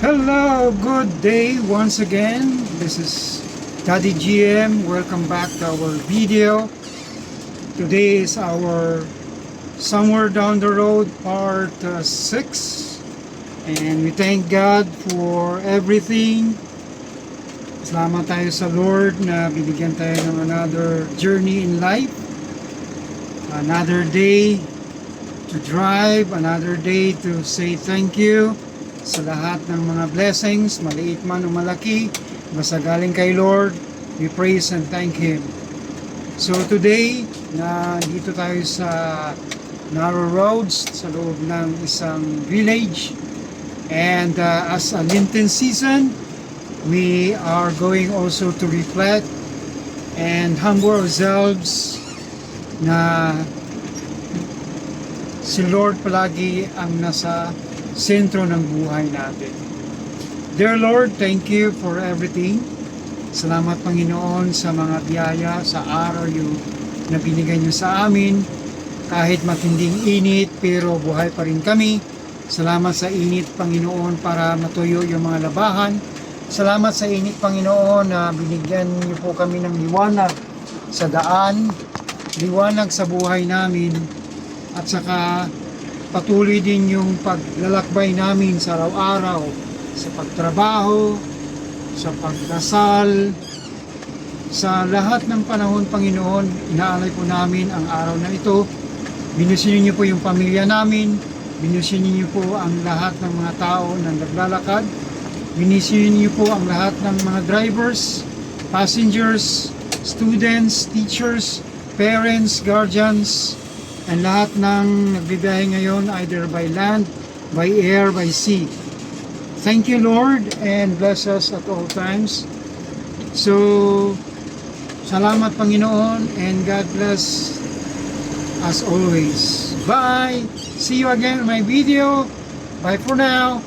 Hello, good day once again. This is Daddy GM. Welcome back to our video. Today is our Somewhere Down the Road part 6. And we thank God for everything. Salamat tayo sa Lord na binigyan tayo ng another journey in life. Another day to drive, another day to say thank you sa lahat ng mga blessings, maliit man o malaki, basta galing kay Lord, we praise and thank Him. So today, dito tayo sa narrow roads sa loob ng isang village, and as a Lenten season, we are going also to reflect and humble ourselves na si Lord palagi ang nasa sentro ng buhay natin. Dear Lord, thank you for everything. Salamat Panginoon sa mga biyaya, sa araw na binigay niyo sa amin. Kahit matinding init, pero buhay pa rin kami. Salamat sa init, Panginoon, para matuyo yung mga labahan. Salamat sa init, Panginoon, na binigyan niyo po kami ng liwanag sa daan, liwanag sa buhay namin, at saka patuloy din yung paglalakbay namin sa araw-araw, sa pagtrabaho, sa pagdasal, sa lahat ng panahon, Panginoon. Inaalay po namin ang araw na ito. Binusin niyo po yung pamilya namin, binusin niyo po ang lahat ng mga tao na naglalakad, binusin niyo po ang lahat ng mga drivers, passengers, students, teachers, parents, guardians, and lahat ng nagbibiyahe ngayon either by land, by air, by sea. Thank you, Lord, and bless us at all times. So, salamat Panginoon, and God bless as always. Bye! See you again in my video. Bye for now.